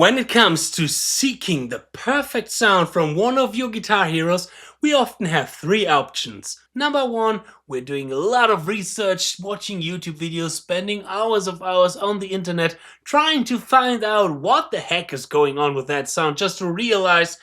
When it comes to seeking the perfect sound from one of your guitar heroes, we often have three options. Number one, we're doing a lot of research, watching YouTube videos, spending hours on the internet, trying to find out what the heck is going on with that sound, just to realize,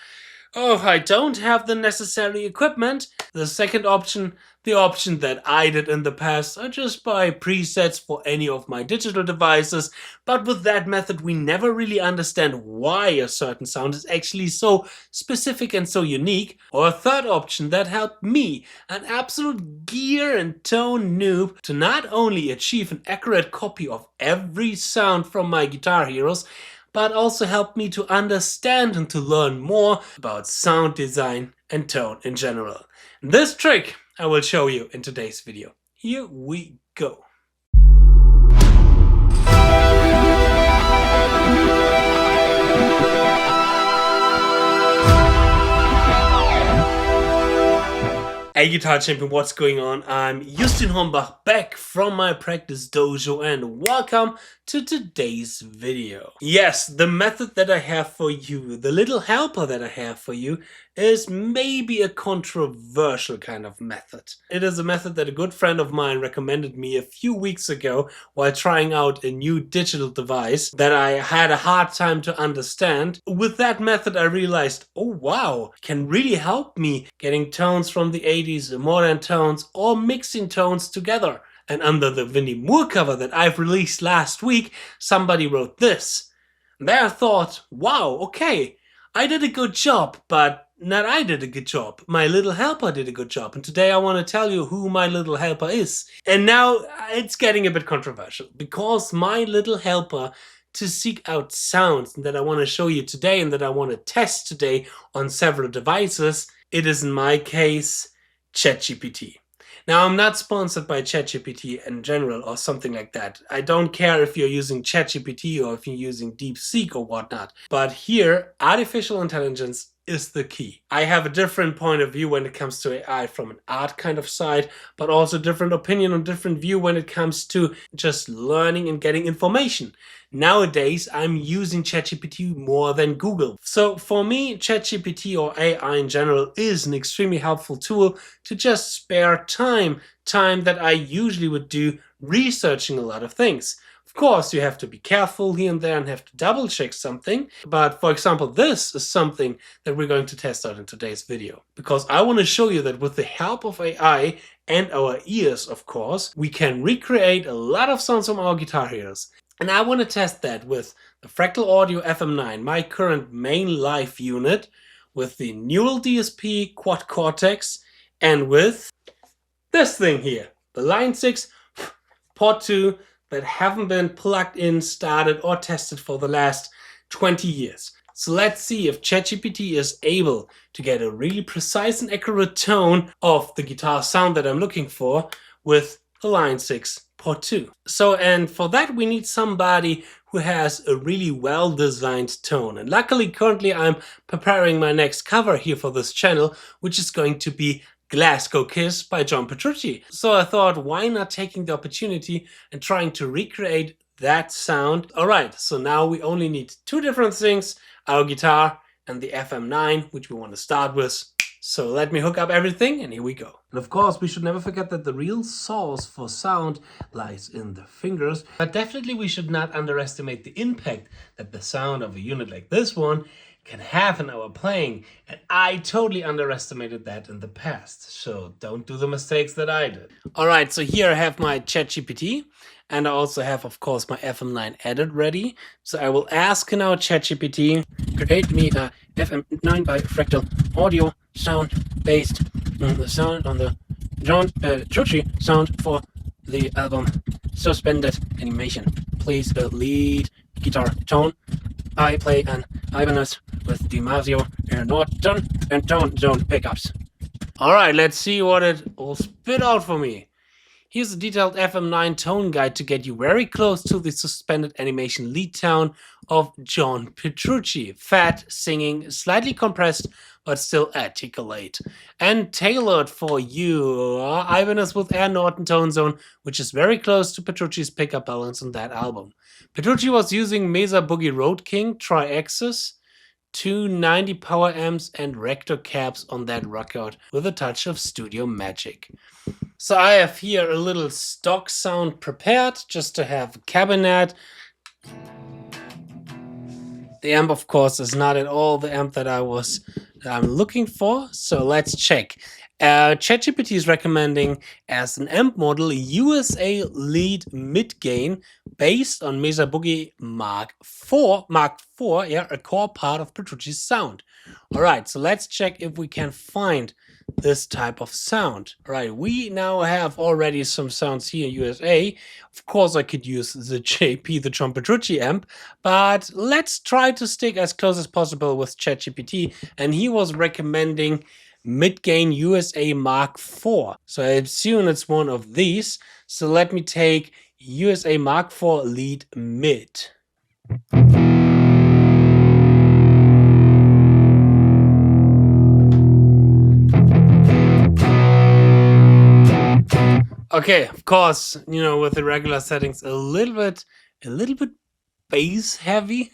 oh, I don't have the necessary equipment. The second option, the option that I did in the past, I just buy presets for any of my digital devices, but with that method we never really understand why a certain sound is actually so specific and so unique. Or a third option that helped me, an absolute gear and tone noob, to not only achieve an accurate copy of every sound from my guitar heroes, but also helped me to understand and to learn more about sound design and tone in general. This trick I will show you in today's video. Here we go. Hey Guitar Champion, what's going on? I'm Justin Hornbach, back from my practice dojo, and welcome to today's video. Yes, the method that I have for you, the little helper that I have for you, is maybe a controversial kind of method. It is a method that a good friend of mine recommended me a few weeks ago while trying out a new digital device that I had a hard time to understand. With that method I realized, oh wow, it can really help me getting tones from the 80s, modern tones, or mixing tones together. And under the Vinnie Moore cover that I've released last week, somebody wrote this. And there I thought, wow, okay, I did a good job, but not I did a good job. My little helper did a good job. And today I want to tell you who my little helper is. And now it's getting a bit controversial, because my little helper to seek out sounds that I want to show you today and that I want to test today on several devices, it is in my case ChatGPT. Now, I'm not sponsored by ChatGPT in general or something like that. I don't care if you're using ChatGPT or if you're using DeepSeek or whatnot. But here, artificial intelligence is the key. I have a different point of view when it comes to AI from an art kind of side, but also different opinion and different view when it comes to just learning and getting information. Nowadays, I'm using ChatGPT more than Google. So for me, ChatGPT or AI in general is an extremely helpful tool to just spare time that I usually would do researching a lot of things. Of course, you have to be careful here and there and have to double check something. But for example, this is something that we're going to test out in today's video, because I want to show you that with the help of AI and our ears, of course, we can recreate a lot of sounds from our guitar heroes. And I want to test that with the Fractal Audio FM9, my current main live unit, with the Neural DSP Quad Cortex, and with this thing here, the Line 6 Port 2, that haven't been plugged in, started, or tested for the last 20 years. So let's see if ChatGPT is able to get a really precise and accurate tone of the guitar sound that I'm looking for with the Line 6 Port 2. So, and for that we need somebody who has a really well-designed tone. And luckily, currently I'm preparing my next cover here for this channel, which is going to be Glasgow Kiss by John Petrucci. So I thought, why not taking the opportunity and trying to recreate that sound? Alright, so now we only need two different things, our guitar and the FM9, which we want to start with. So let me hook up everything and here we go. And of course, we should never forget that the real source for sound lies in the fingers. But definitely we should not underestimate the impact that the sound of a unit like this one can have in our playing, and I totally underestimated that in the past, so don't do the mistakes that I did. Alright, so here I have my ChatGPT, and I also have, of course, my FM9 edit ready. So I will ask now ChatGPT, create me a FM9 by Fractal Audio sound based on the sound on the John Petrucci sound for the album Suspended Animation. Please lead guitar tone. I play an Ibanez with DiMaggio and Norton and tone zone pickups. Alright, let's see what it will spit out for me. Here's a detailed FM9 tone guide to get you very close to the suspended animation lead tone of John Petrucci. Fat, singing, slightly compressed, but still articulate. And tailored for you, Ibanez with Air Norton tone zone, which is very close to Petrucci's pickup balance on that album. Petrucci was using Mesa Boogie Road King tri-axis, 290 power amps and rector cabs on that rockout with a touch of studio magic. So I have here a little stock sound prepared just to have a cabinet. The amp, of course, is not at all the amp that I'm looking for. So let's check. ChatGPT is recommending as an amp model USA lead mid gain based on Mesa Boogie Mark IV, yeah, a core part of Petrucci's sound. All right, so let's check if we can find this type of sound. All right, we now have already some sounds here in USA. Of course, I could use the JP, the John Petrucci amp, but let's try to stick as close as possible with ChatGPT, and he was recommending mid-gain USA Mark IV. So I assume it's one of these. So let me take USA Mark IV lead mid. Okay, of course, you know, with the regular settings, a little bit bass heavy.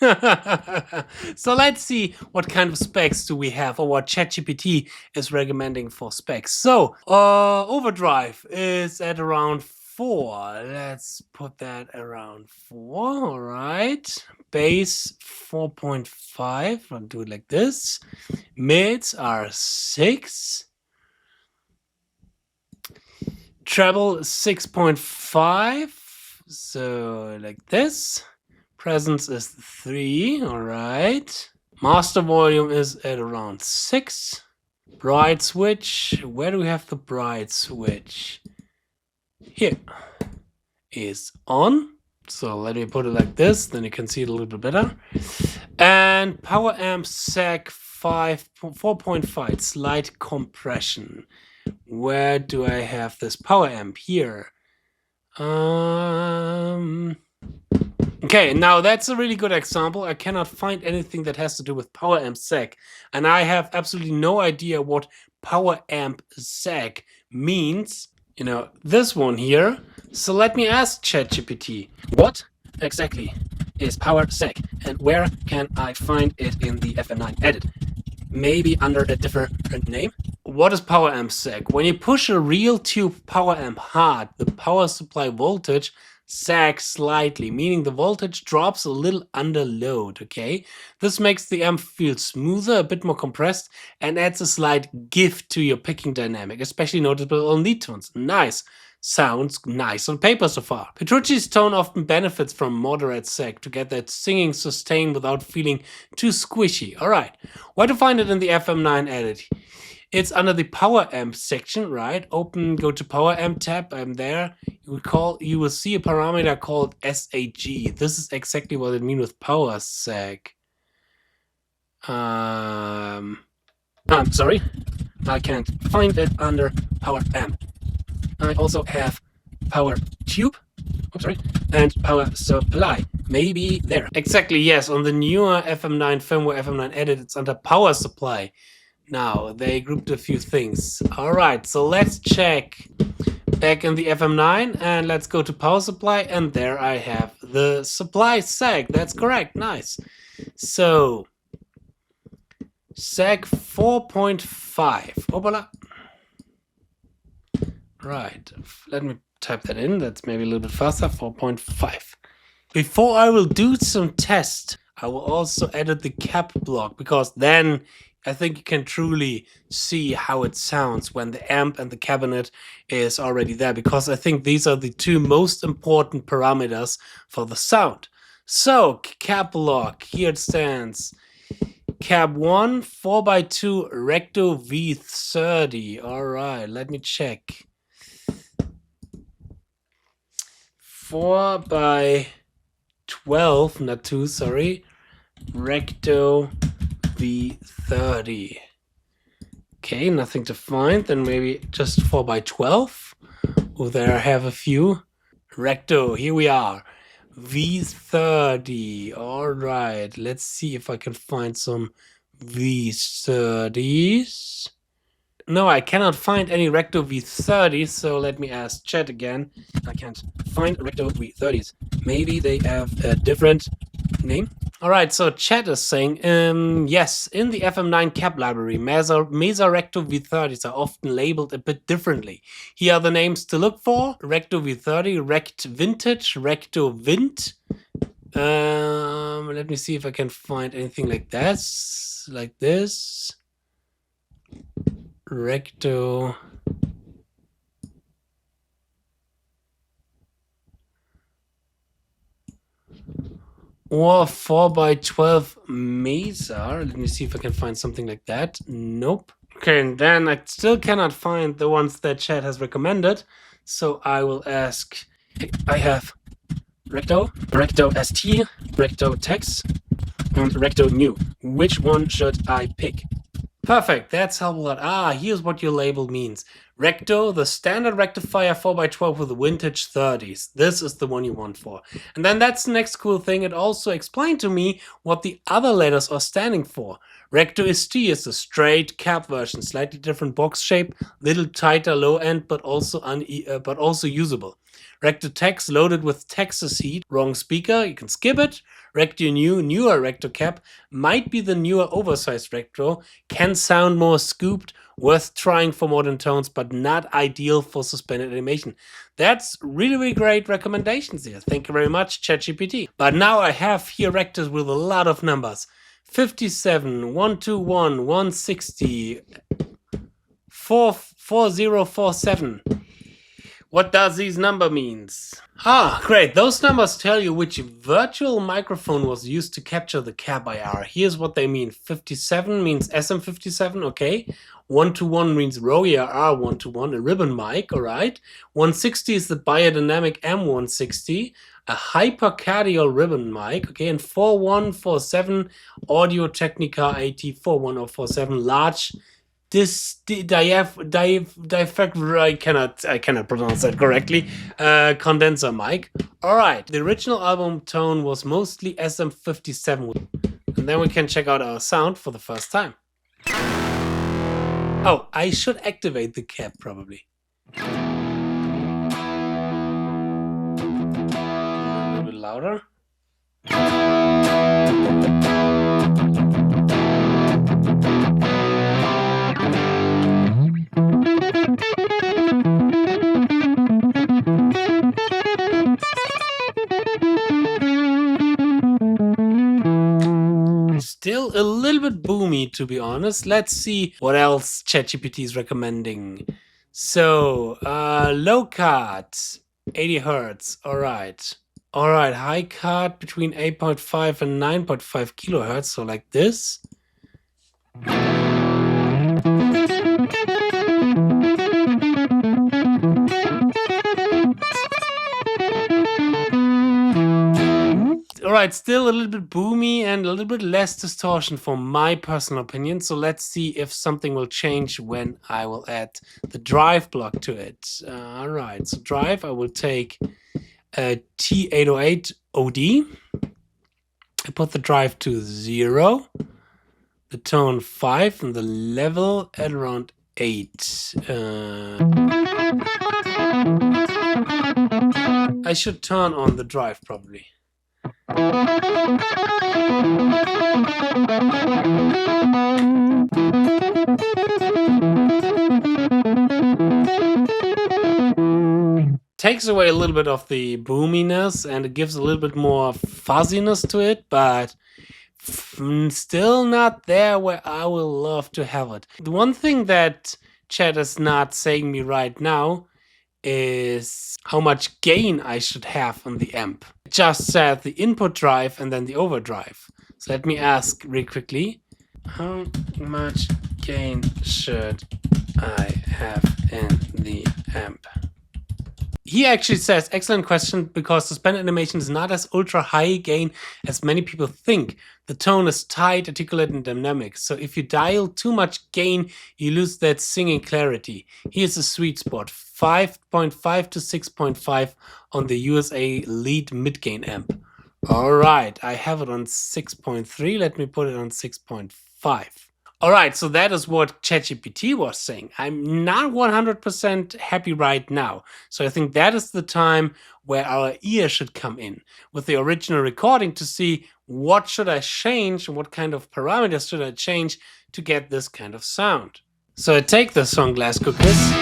So let's see what kind of specs do we have, or what ChatGPT is recommending for specs. So overdrive is at around 4. Let's put that around 4. All right. Bass 4.5. I'll do it like this. Mids are 6. Treble 6.5. So like this. Presence is 3, all right. Master volume is at around 6. Bright switch, where do we have the bright switch? Here is on. So let me put it like this, then you can see it a little bit better. And power amp sag 4.5, slight compression. Where do I have this power amp? Here. Okay, now that's a really good example. I cannot find anything that has to do with power amp sag, and I have absolutely no idea what power amp sag means. You know, this one here. So let me ask ChatGPT, what exactly is power sag, and where can I find it in the FM9 edit? Maybe under a different name? What is power amp sag? When you push a real tube power amp hard, the power supply voltage sags slightly, meaning the voltage drops a little under load, okay? This makes the amp feel smoother, a bit more compressed, and adds a slight give to your picking dynamic, especially noticeable on lead tones. Nice. Sounds nice on paper so far. Petrucci's tone often benefits from moderate sag to get that singing sustain without feeling too squishy. Alright, where to find it in the FM9 edit? It's under the power amp section, right? Open, go to power amp tab. I'm there. You will see a parameter called SAG. This is exactly what it means with power sag. I'm sorry, I can't find it under power amp. I also have power tube. Oops, sorry, and power supply. Maybe there. Exactly, yes. On the newer FM9 firmware, FM9 edit, it's under power supply. Now, they grouped a few things. Alright, so let's check back in the FM9 and let's go to power supply, and there I have the supply sag. That's correct, nice. So, sag 4.5. Opala. Right, let me type that in. That's maybe a little bit faster, 4.5. Before I will do some tests, I will also edit the cap block, because then I think you can truly see how it sounds when the amp and the cabinet is already there, because I think these are the two most important parameters for the sound. So, cap block, here it stands. Cap 1, 4x2 Recto V30. Alright, let me check. 4x12, not 2, sorry. Recto V30. Okay, nothing to find. Then maybe just 4x12. Oh, there I have a few. Recto, here we are. V30. All right, let's see if I can find some V30s. No, I cannot find any Recto V30, so let me ask chat again. I can't find Recto V30s. Maybe they have a different name? Alright, so chat is saying, yes, in the FM9 cap library, Mesa Recto V30s are often labeled a bit differently. Here are the names to look for: Recto V30, Rect Vintage, Recto Vint. Let me see if I can find anything like this. Recto. Or 4x12 Mesa. Let me see if I can find something like that. Nope. Okay, and then I still cannot find the ones that chat has recommended. So I will ask, I have Recto, Recto ST, Recto Tex, and Recto New. Which one should I pick? Perfect, that's helpful. Here's what your label means. Recto, the standard rectifier 4x12 with the vintage 30s. This is the one you want for. And then that's the next cool thing. It also explained to me what the other letters are standing for. Recto ST is the straight cap version, slightly different box shape, little tighter low end, but also usable. Recto Tex loaded with Texas heat, wrong speaker, you can skip it. Recto New, newer Recto cap, might be the newer oversized Recto, can sound more scooped, worth trying for modern tones, but not ideal for suspended animation. That's really great recommendations here. Thank you very much, ChatGPT. But now I have here Rectos with a lot of numbers. 57, 121, 160, 4047. What does these number means? Great. Those numbers tell you which virtual microphone was used to capture the cap IR. Here's what they mean. 57 means SM57, okay. 121 means RAW IR 121, a ribbon mic, alright. 160 is the biodynamic M160, a hypercardial ribbon mic, okay. And 4147 Audio Technica AT41047 large I cannot pronounce that correctly. Condenser mic. Alright, the original album tone was mostly SM57. And then we can check out our sound for the first time. Oh, I should activate the cap probably. A little bit louder. Still a little bit boomy, to be honest. Let's see what else ChatGPT is recommending. So, low cut, 80 Hertz. Alright, high cut between 8.5 and 9.5 kilohertz. So like this. Alright, still a little bit boomy and a little bit less distortion for my personal opinion. So let's see if something will change when I will add the drive block to it. Alright, so drive, I will take a T808OD. I put the drive to 0, the tone 5, and the level at around 8. I should turn on the drive probably. Takes away a little bit of the boominess and it gives a little bit more fuzziness to it, but still not there where I will love to have it. The one thing that chat is not saying me right now is how much gain I should have on the amp. It just said the input drive and then the overdrive. So let me ask real quickly. How much gain should I have in the amp? He actually says, excellent question, because suspended animation is not as ultra high gain as many people think. The tone is tight, articulate, and dynamic. So if you dial too much gain, you lose that singing clarity. Here's a sweet spot, 5.5 to 6.5 on the USA lead mid-gain amp. All right, I have it on 6.3. Let me put it on 6.5. Alright, so that is what ChatGPT was saying. I'm not 100% happy right now. So I think that is the time where our ear should come in with the original recording to see what should I change and what kind of parameters should I change to get this kind of sound. So I take the song Glass Cookies.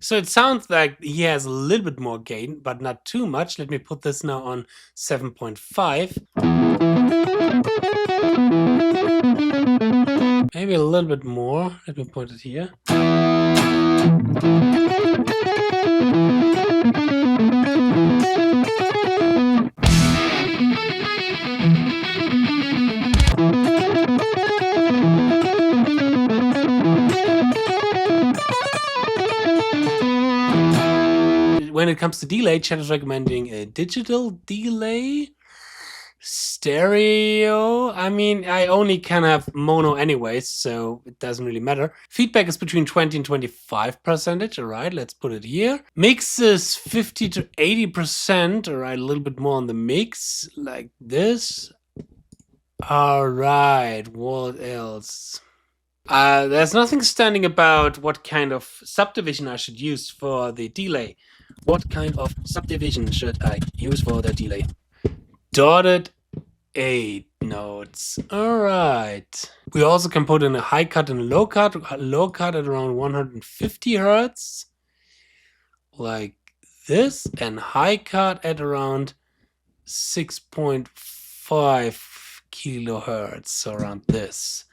So it sounds like he has a little bit more gain, but not too much. Let me put this now on 7.5. Maybe a little bit more. Let me put it here. When it comes to delay, chat is recommending a digital delay, stereo. I mean, I only can have mono anyways, so it doesn't really matter. Feedback is between 20 and 25%. All right, let's put it here. Mix is 50 to 80%. All right, a little bit more on the mix, like this. All right, what else? There's nothing standing about what kind of subdivision I should use for the delay. What kind of subdivision should I use for the delay? Dotted 8 notes. Alright. We also can put in a high cut and a low cut. Low cut at around 150 Hertz. Like this. And high cut at around 6.5 kilohertz. So around this.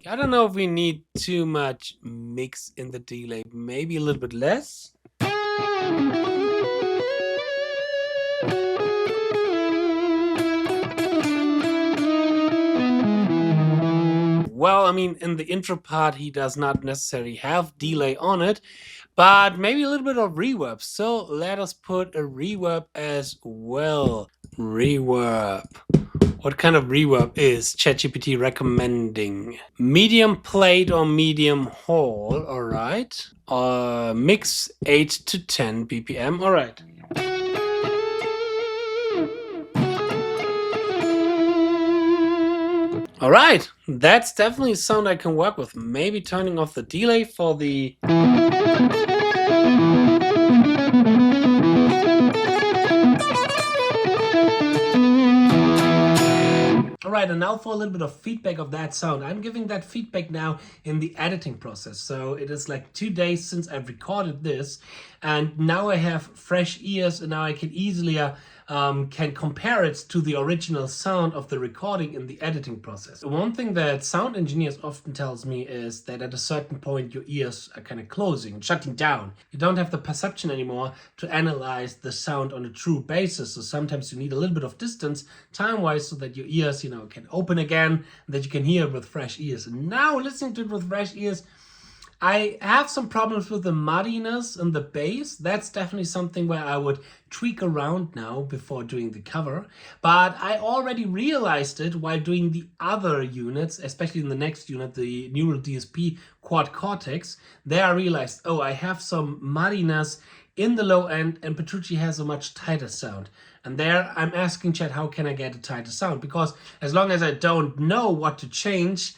I don't know if we need too much mix in the delay, maybe a little bit less. Well, I mean, in the intro part, he does not necessarily have delay on it, but maybe a little bit of reverb. So let us put a reverb as well. Reverb. What kind of reverb is ChatGPT recommending? Medium plate or medium hall, all right. Mix 8 to 10 BPM, all right. All right, that's definitely a sound I can work with. Maybe turning off the delay for the... Alright, and now for a little bit of feedback of that sound. I'm giving that feedback now in the editing process. So it is like 2 days since I've recorded this, and now I have fresh ears, and now I can easily can compare it to the original sound of the recording in the editing process. One thing that sound engineers often tells me is that at a certain point your ears are kind of closing, shutting down. You don't have the perception anymore to analyze the sound on a true basis. So sometimes you need a little bit of distance time-wise so that your ears, can open again, and that you can hear it with fresh ears. And now listening to it with fresh ears, I have some problems with the muddiness and the bass. That's definitely something where I would tweak around now before doing the cover. But I already realized it while doing the other units, especially in the next unit, the Neural DSP Quad Cortex. There I realized, oh, I have some muddiness in the low end, and Petrucci has a much tighter sound. And there I'm asking Chat, how can I get a tighter sound? Because as long as I don't know what to change,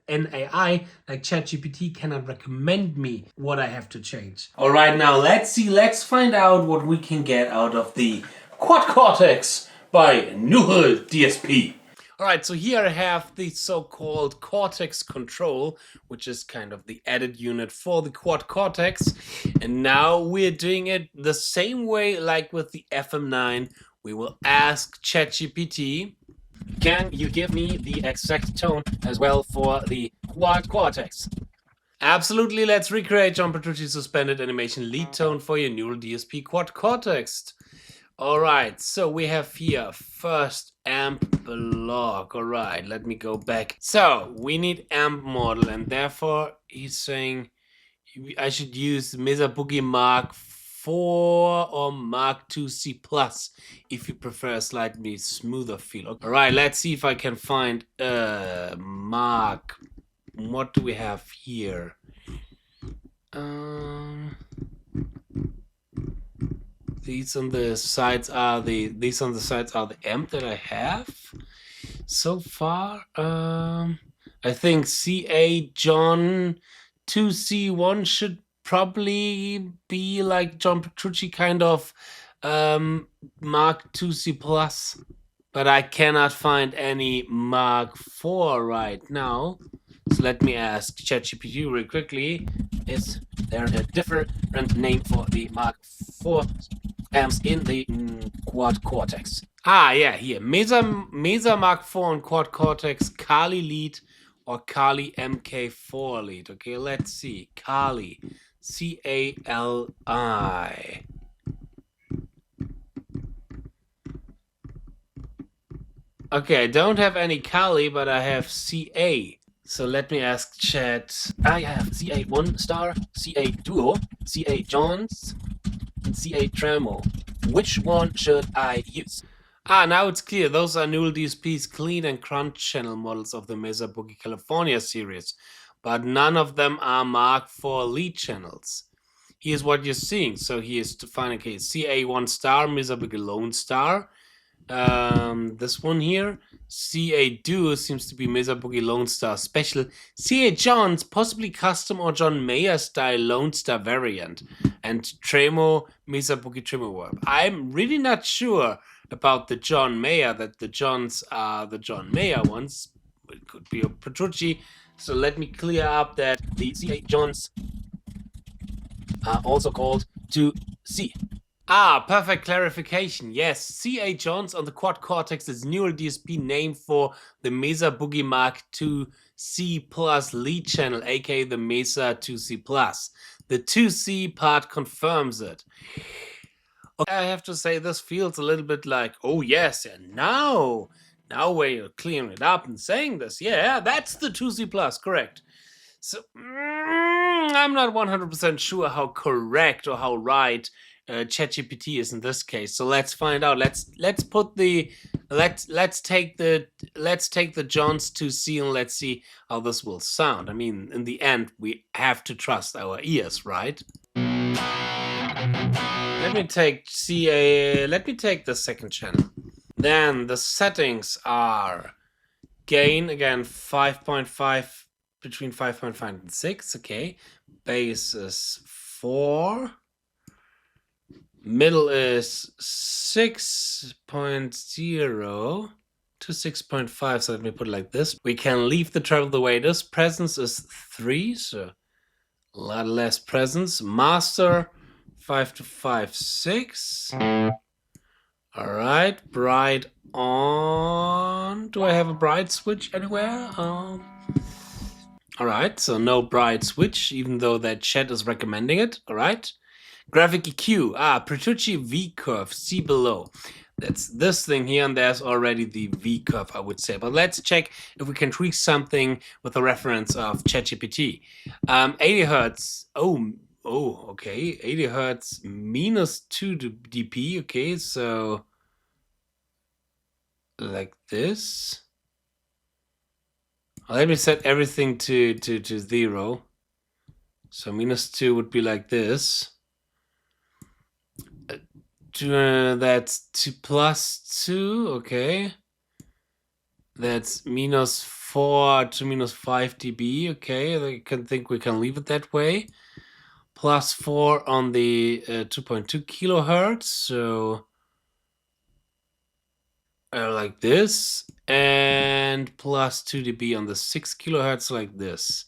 an AI like ChatGPT cannot recommend me what I have to change. All right, now let's find out what we can get out of the Quad Cortex by Neural DSP. All right, so here I have the so-called Cortex control, which is kind of the added unit for the Quad Cortex. And now we're doing it the same way like with the FM9. We will ask ChatGPT, can you give me the exact tone as well for the Quad Cortex? Absolutely, let's recreate John Petrucci's suspended animation lead tone for your Neural DSP Quad Cortex. Alright, so we have here first amp block. All right, let me go back. So we need amp model, and therefore he's saying I should use 𝙻𝙻 Mark 4 or Mark 2C Plus if you prefer a slightly smoother feel. Okay. All right, let's see if I can find Mark. What do we have here? These on the sides are the amp that I have so far. I think CA John 2C1 should probably be like John Petrucci kind of Mark 2C Plus, but I cannot find any Mark 4 right now. So let me ask ChatGPT real quickly. Is there a different name for the Mark 4 amps in the quad Cortex? Ah, yeah, here. Mesa Mark 4 and quad Cortex, Kali lead or Kali MK4 lead. Okay, let's see. Kali, C-A-L-I. Okay, I don't have any Kali, but I have CA. So let me ask chat. I have CA 1 star, CA Duo, CA Johns, and CA Tremo. Which one should I use? Ah, now it's clear. Those are Newell DSP's clean and crunch channel models of the 𝙻𝙻 California series, but none of them are Mark IV lead channels. Here's what you're seeing. So here's to find a case. CA 1 star, 𝙻𝙻 Lone Star. This one here, CA Duo seems to be 𝙻𝙻 Lone Star Special. CA Johns, possibly custom or John Mayer style Lone Star variant. And Tremo, 𝙻𝙻 Tremo Verb. I'm really not sure about the John Mayer, that the Johns are the John Mayer ones. It could be a Petrucci. So let me clear up that the CA Johns are also called 2C. Ah, perfect clarification. Yes, CA Johns on the quad Cortex is Newell DSP name for the 𝙻𝙻 Mark II C Plus lead channel, aka the Mesa 2C Plus. The 2C part confirms it. Okay, I have to say this feels a little bit like, oh yes, and now when you're clearing it up and saying this, yeah, that's the 2C Plus, correct. So I'm not 100% sure how correct or how right ChatGPT is in this case. So let's find out. Let's take the Johns 2C and let's see how this will sound. I mean, in the end, we have to trust our ears, right? Let me take the second channel. Then the settings are gain again 5.5 between 5.5 and 6. Okay, bass is 4. Middle is 6.0 to 6.5, so let me put it like this. We can leave the treble the way it is. Presence is 3, so a lot less presence. Master 5 to 5, 6. All right, bright on. Do I have a bright switch anywhere? All right, so no bright switch, even though that chat is recommending it. All right. Graphic EQ, Petrucci V curve, see below. That's this thing here, and there's already the V curve, I would say. But let's check if we can tweak something with the reference of ChatGPT. 80 Hertz, okay, 80 Hertz minus 2 dB, okay, so like this. Let me set everything to 0. So minus 2 would be like this. That's 2 plus 2, okay. That's minus 4 to minus 5 dB, okay. I think we can leave it that way. Plus 4 on the 2.2 kilohertz, so like this. And plus 2 dB on the 6 kilohertz, like this.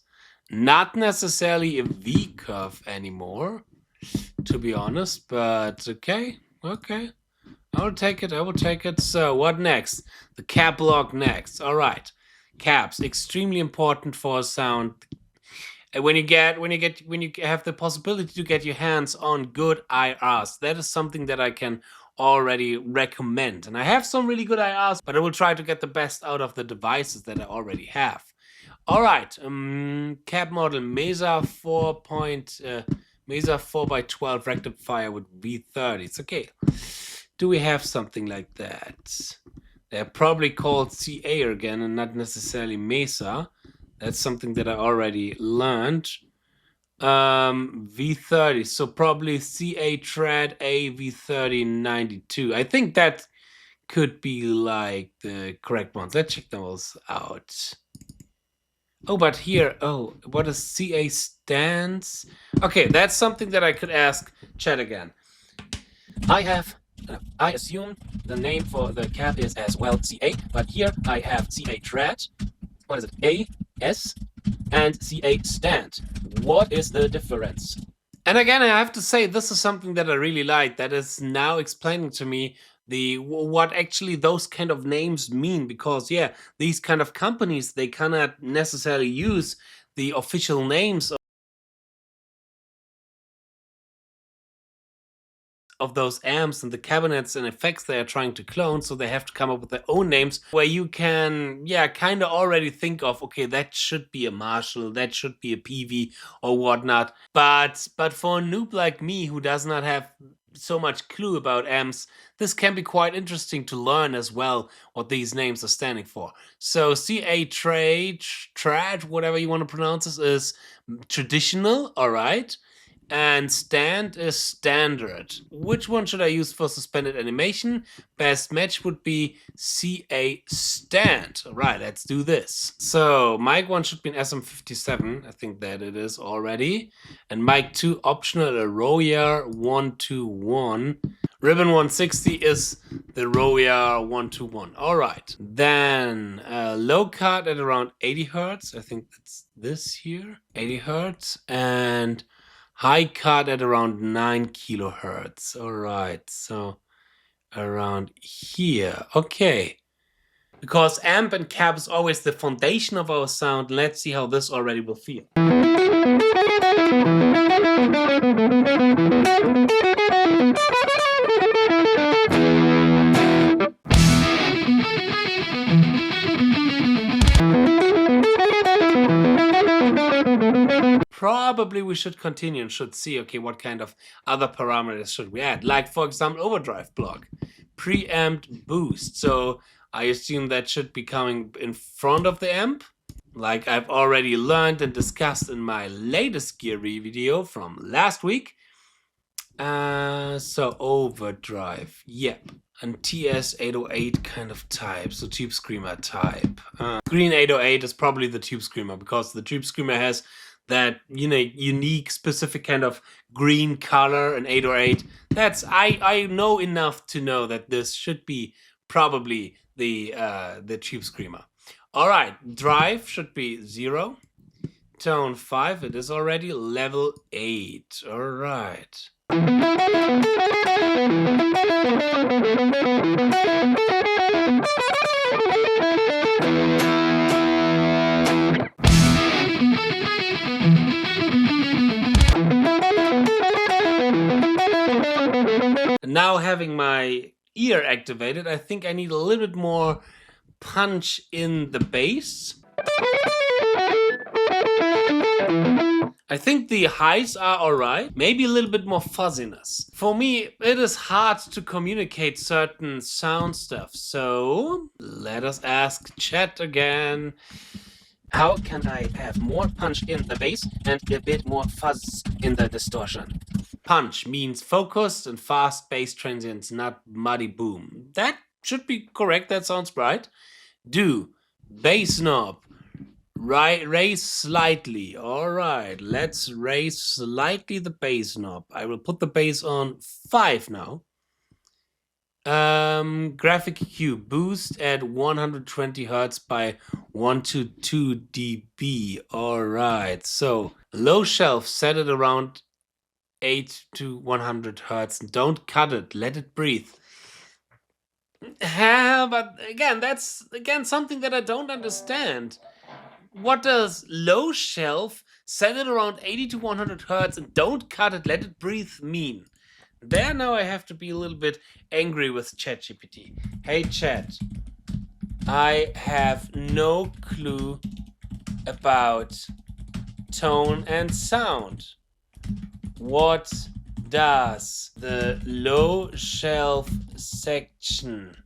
Not necessarily a V curve anymore, to be honest, but okay. Okay, I will take it. So what next? The cap block next. All right, caps, extremely important for sound. And when you have the possibility to get your hands on good IRs, that is something that I can already recommend. And I have some really good IRs, but I will try to get the best out of the devices that I already have. All right, cab model Mesa 4x12 rectifier with V30. It's okay. Do we have something like that? They're probably called CA again and not necessarily Mesa. That's something that I already learned. V30, so probably CA Trad A V3092. I think that could be like the correct ones. Let's check those out. Oh, but here, oh, what is CA stands? Okay, that's something that I could ask chat again. I assume the name for the cab is as well CA, but here I have CA Trad. What is it? A, S, and CA stand. What is the difference? And again, I have to say, this is something that I really like, that is now explaining to me what actually those kind of names mean, because yeah, these kind of companies, they cannot necessarily use the official names of those amps and the cabinets and effects they are trying to clone, so they have to come up with their own names where you can, yeah, kind of already think of, okay, that should be a Marshall, that should be a PV or whatnot. But for a noob like me who does not have so much clue about amps, this can be quite interesting to learn as well what these names are standing for. So CA Trad, whatever you want to pronounce this, is traditional, all right. And stand is standard. Which one should I use for suspended animation? Best match would be CA stand. All right, let's do this. So mic 1 should be an SM57. I think that it is already. And mic 2 optional, a Roya 121. Ribbon 160 is the Roya 121. All right. Then low cut at around 80 Hertz. I think that's this here. 80 Hertz. And high cut at around 9 kilohertz. All right, so around here. Okay. Because amp and cab is always the foundation of our sound. Let's see how this already will feel. Probably we should continue and should see, okay, what kind of other parameters should we add? Like, for example, overdrive block, preamped boost. So I assume that should be coming in front of the amp, like I've already learned and discussed in my latest gear video from last week. So overdrive, yep. And TS808 kind of type, so Tube Screamer type. Green 808 is probably the Tube Screamer, because the Tube Screamer has that, you know, unique specific kind of green color, and 808. That's I know enough to know that this should be probably the Tube Screamer. All right, drive should be 0. Tone 5, it is already level 8. All right. Now having my ear activated, I think I need a little bit more punch in the bass. I think the highs are alright, maybe a little bit more fuzziness. For me, it is hard to communicate certain sound stuff, so let us ask chat again. How can I have more punch in the bass and a bit more fuzz in the distortion? Punch means focused and fast bass transients, not muddy boom. That should be correct, that sounds right. Do, bass knob, raise slightly. All right, let's raise slightly the bass knob. I will put the bass on 5 now. Graphic EQ, boost at 120 Hertz by 1 to 2 dB. All right, so low shelf, set it around 8 to 100 Hertz. Don't cut it, let it breathe. But again, that's something that I don't understand. What does low shelf, set it around 80 to 100 Hertz, and don't cut it, let it breathe mean? There now I have to be a little bit angry with ChatGPT. Hey Chat, I have no clue about tone and sound. What does the low shelf section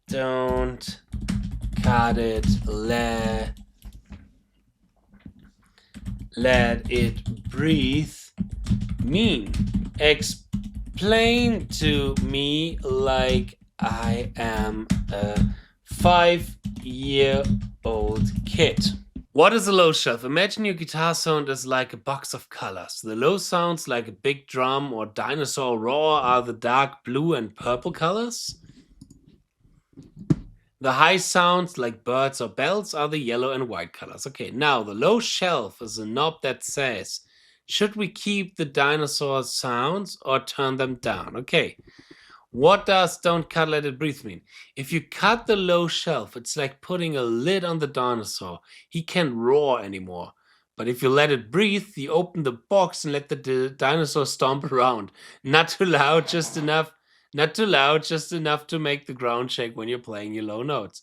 don't cut it, let it breathe mean? Explain to me like I am a 5-year-old kid. What is a low shelf? Imagine your guitar sound is like a box of colors. The low sounds like a big drum or dinosaur roar are the dark blue and purple colors. The high sounds like birds or bells are the yellow and white colors. Okay, now the low shelf is a knob that says, should we keep the dinosaur sounds or turn them down? Okay, what does don't cut, let it breathe mean? If you cut the low shelf, it's like putting a lid on the dinosaur. He can't roar anymore. But if you let it breathe, you open the box and let the dinosaur stomp around. Not too loud, just enough. Not too loud, just enough to make the ground shake when you're playing your low notes.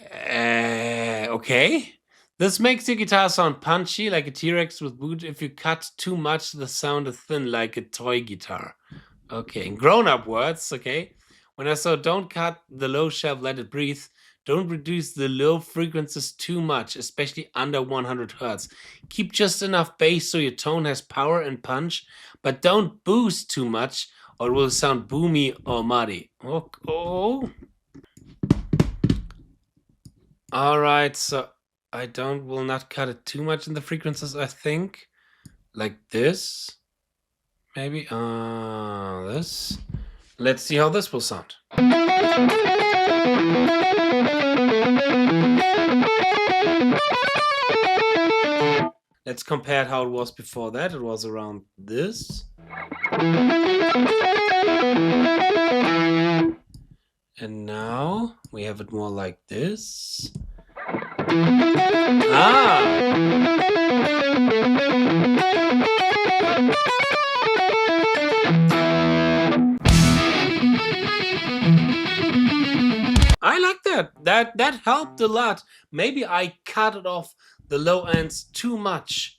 Okay. This makes your guitar sound punchy like a T-Rex with boot. If you cut too much, the sound is thin like a toy guitar. Okay, in grown-up words, okay. When I saw don't cut the low shelf, let it breathe. Don't reduce the low frequencies too much, especially under 100 Hertz. Keep just enough bass so your tone has power and punch, but don't boost too much or it will sound boomy or muddy. Oh. Alright, so I will not cut it too much in the frequencies, I think. Like this. Maybe, this. Let's see how this will sound. Let's compare how it was before that. It was around this. And now we have it more like this. I like that. That helped a lot. Maybe I cut it off the low ends too much,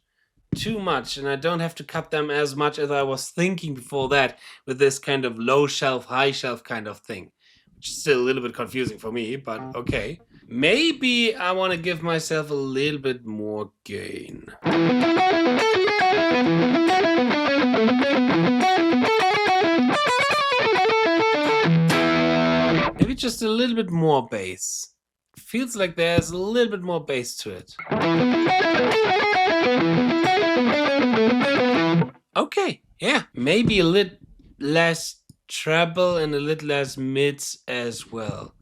and I don't have to cut them as much as I was thinking before that with this kind of low shelf, high shelf kind of thing, which is still a little bit confusing for me, but okay. Maybe I want to give myself a little bit more gain. Maybe just a little bit more bass. Feels like there's a little bit more bass to it. Okay, yeah, maybe a little less treble and a little less mids as well.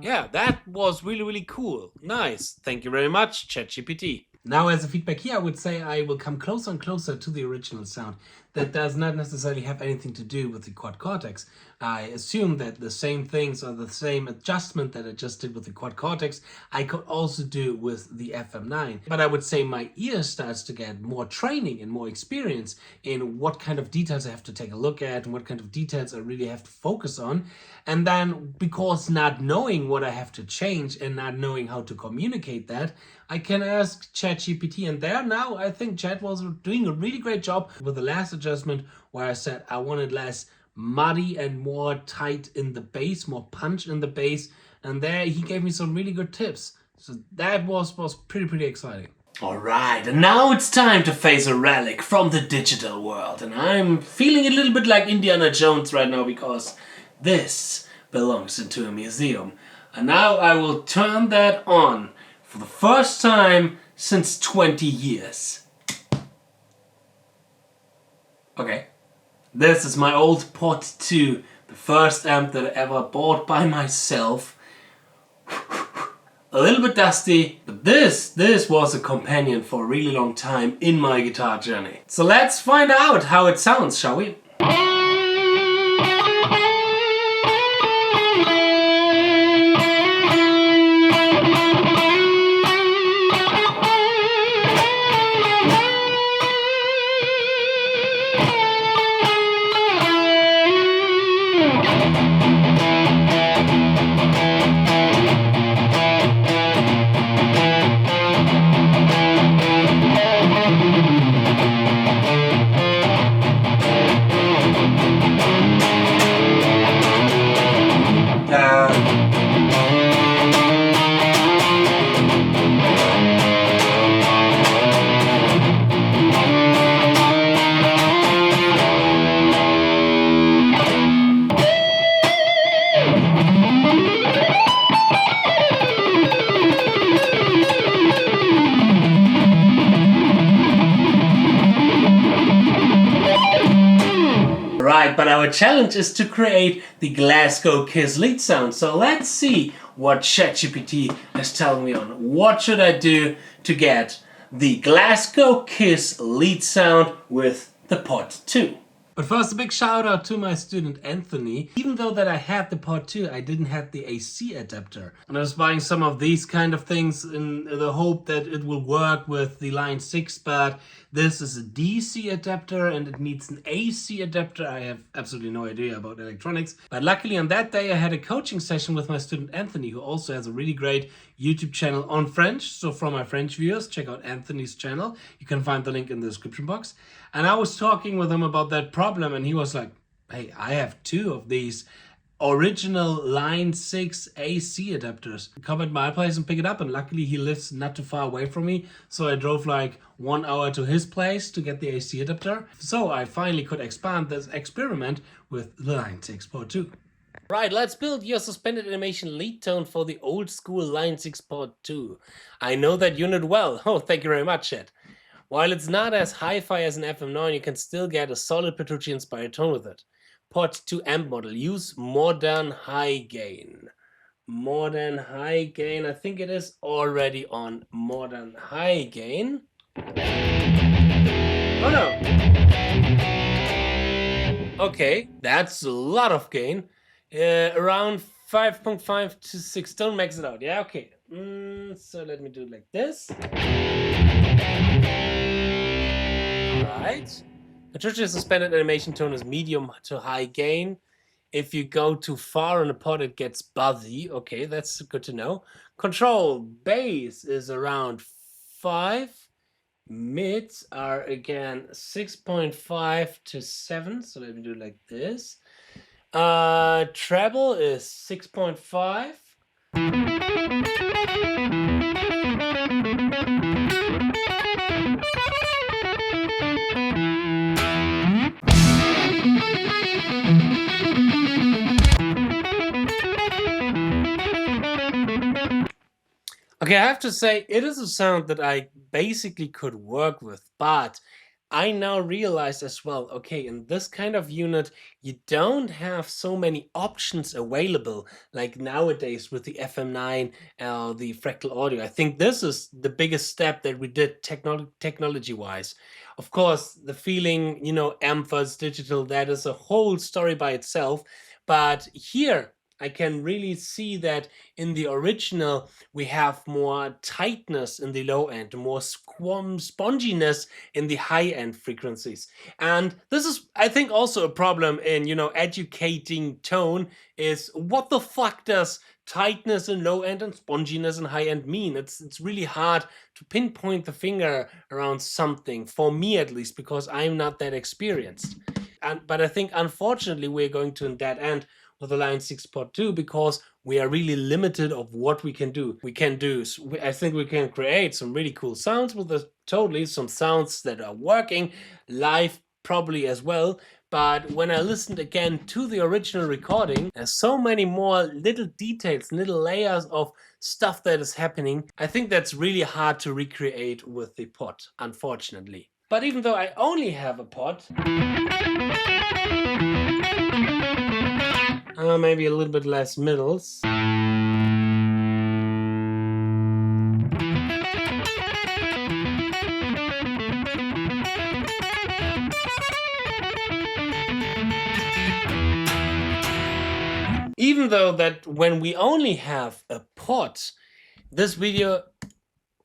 Yeah, that was really, really cool. Nice. Thank you very much, ChatGPT. Now, as a feedback here, I would say I will come closer and closer to the original sound. That does not necessarily have anything to do with the quad Cortex. I assume that the same things or the same adjustment that I just did with the quad Cortex, I could also do with the FM9. But I would say my ear starts to get more training and more experience in what kind of details I have to take a look at and what kind of details I really have to focus on. And then, because not knowing what I have to change and not knowing how to communicate that, I can ask ChatGPT, and there now I think Chat was doing a really great job with the last adjustment where I said I wanted less muddy and more tight in the bass, more punch in the bass, and there he gave me some really good tips. So that was pretty exciting. Alright, and now it's time to face a relic from the digital world, and I'm feeling a little bit like Indiana Jones right now because this belongs into a museum. And now I will turn that on for the first time since 20 years. Okay, this is my old Pod 2, the first amp that I ever bought by myself. A little bit dusty, but this was a companion for a really long time in my guitar journey. So let's find out how it sounds, shall we? Right, but our challenge is to create the Glasgow Kiss lead sound. So let's see what ChatGPT is telling me on. What should I do to get the Glasgow Kiss lead sound with the Pod 2? But first, a big shout out to my student Anthony. Even though that I had the Pod 2, I didn't have the AC adapter. And I was buying some of these kind of things in the hope that it will work with the Line 6, but this is a DC adapter and it needs an AC adapter. I have absolutely no idea about electronics. But luckily on that day I had a coaching session with my student Anthony, who also has a really great YouTube channel on French. So for my French viewers, check out Anthony's channel. You can find the link in the description box. And I was talking with him about that problem and he was like, hey, I have 2 of these original Line 6 AC adapters. Come at my place and pick it up, and luckily he lives not too far away from me, so I drove like 1 hour to his place to get the AC adapter. So I finally could expand this experiment with the Line 6 Pod 2. Right, let's build your suspended animation lead tone for the old school Line 6 Pod 2. I know that unit well. Oh, thank you very much, Chat. While it's not as hi-fi as an FM9, you can still get a solid Petrucci-inspired tone with it. Pod 2 amp model. Use modern high gain. Modern high gain. I think it is already on modern high gain. Oh no. Okay, that's a lot of gain. Around 5.5 to 6. Don't max it out. Yeah, okay. So let me do it like this. Alright. Petrucci suspended animation tone is medium to high gain. If you go too far in a pod, it gets buzzy. Okay, that's good to know. Control bass is around 5. Mids are again 6.5 to 7. So let me do it like this. Treble is 6.5. Okay, I have to say, it is a sound that I basically could work with, but I now realize as well, okay, in this kind of unit, you don't have so many options available, like nowadays with the FM9, the fractal audio. I think this is the biggest step that we did technology-wise. Of course, the feeling, you know, amphas, digital, that is a whole story by itself, but here, I can really see that in the original we have more tightness in the low end, more sponginess in the high end frequencies. And this is, I think, also a problem in, you know, educating tone is what the fuck does tightness in low end and sponginess in high end mean? It's really hard to pinpoint the finger around something, for me at least, because I'm not that experienced. But I think unfortunately we're going to a dead end with the Line 6 Pod 2 because we are really limited of what we can do. I think we can create some really cool sounds with the some sounds that are working live probably as well. But when I listened again to the original recording, there's so many more little details, little layers of stuff that is happening. I think that's really hard to recreate with the pod, unfortunately. But even though I only have a pod, maybe a little bit less middles. Even though that when we only have a pod,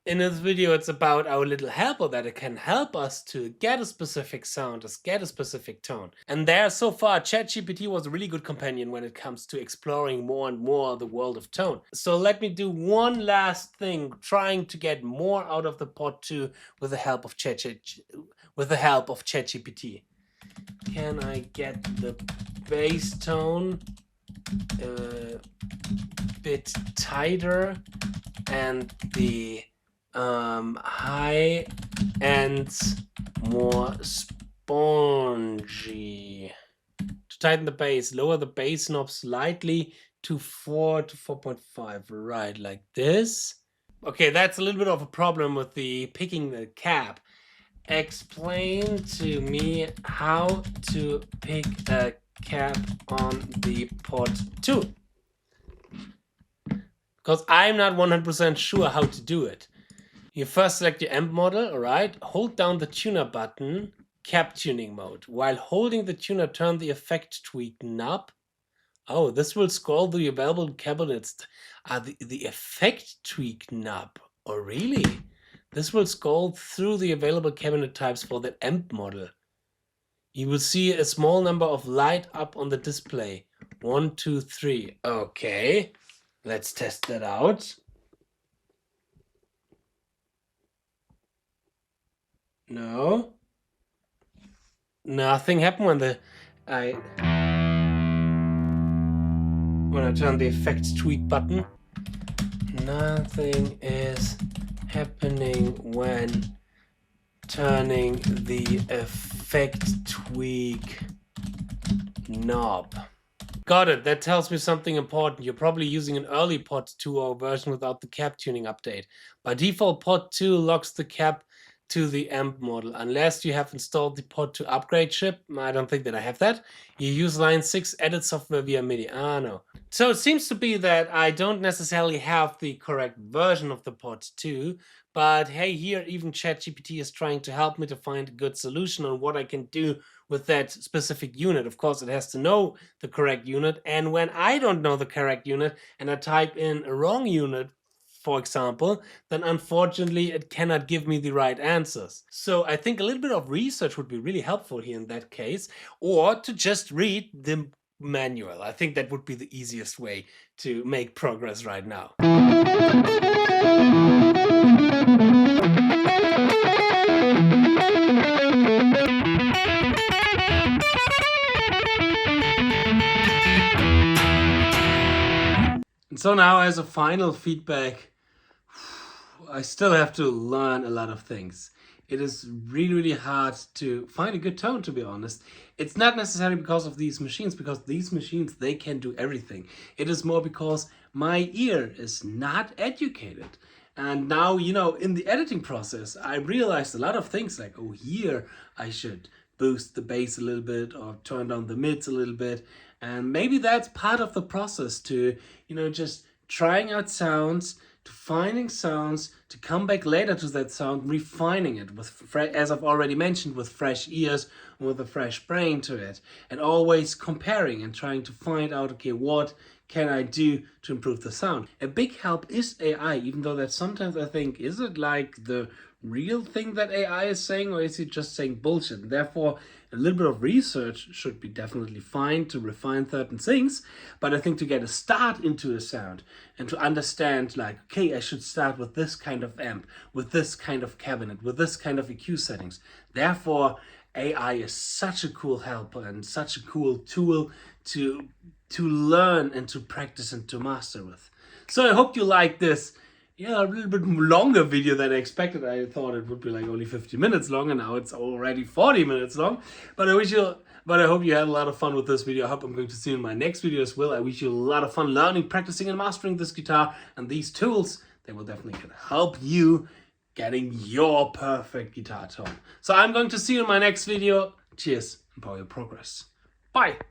in this video, it's about our little helper that can help us to get a specific sound, to get a specific tone. And there, so far, ChatGPT was a really good companion when it comes to exploring more and more the world of tone. So let me do one last thing, trying to get more out of the Pod 2 with the help of ChatGPT. Can I get the bass tone a bit tighter and the high and more spongy? To tighten the bass, lower the bass knob slightly to 4 to 4.5, right, like this. Okay, that's a little bit of a problem with the picking the cap. explain to me how to pick a cap on the pod 2. Because I'm not 100% sure how to do it. You first select your amp model, alright? Hold down the tuner button, cap tuning mode. While holding the tuner, turn the effect tweak knob. Oh, this will scroll the available cabinets. The effect tweak knob. Oh, really? This will scroll through the available cabinet types for that amp model. You will see a small number of light up on the display. 1, 2, 3. Okay, let's test that out. No. Nothing happened when I turn the effects tweak button. Nothing is happening when turning the effect tweak knob. Got it. That tells me something important. You're probably using an early pod 2.0 version without the cap tuning update. By default, pod 2 locks the cap to the amp model. Unless you have installed the pod 2 upgrade chip, I don't think that I have that. You use line 6 edit software via MIDI. No. So it seems to be that I don't necessarily have the correct version of the pod 2, but hey, here even ChatGPT is trying to help me to find a good solution on what I can do with that specific unit. Of course, it has to know the correct unit, and when I don't know the correct unit and I type in a wrong unit, for example, then unfortunately it cannot give me the right answers. So I think a little bit of research would be really helpful here in that case, or to just read the manual. I think that would be the easiest way to make progress right now. And so now, as a final feedback, I still have to learn a lot of things. It is really hard to find a good tone, to be honest. It's not necessarily because of these machines, because these machines, they can do everything. It is more because my ear is not educated. And now, you know, in the editing process, I realized a lot of things like, oh, here I should boost the bass a little bit or turn down the mids a little bit. And maybe that's part of the process to, you know, just trying out sounds, to finding sounds, to come back later to that sound, refining it with, as I've already mentioned, with fresh ears, with a fresh brain to it, and always comparing and trying to find out, okay, what can I do to improve the sound? A big help is AI, even though that sometimes I think, is it like the real thing that AI is saying, or is it just saying bullshit? And therefore, a little bit of research should be definitely fine to refine certain things, but I think to get a start into a sound and to understand, like, okay, I should start with this kind of amp, with this kind of cabinet, with this kind of EQ settings. Therefore, AI is such a cool helper and such a cool tool to learn and to practice and to master with. So I hope you like this, yeah, a little bit longer video than I expected. I thought it would be like only 50 minutes long, and now it's already 40 minutes long. But I hope you had a lot of fun with this video. I hope I'm going to see you in my next video as well. I wish you a lot of fun learning, practicing, and mastering this guitar. And these tools, they will definitely help you getting your perfect guitar tone. So I'm going to see you in my next video. Cheers and power your progress. Bye.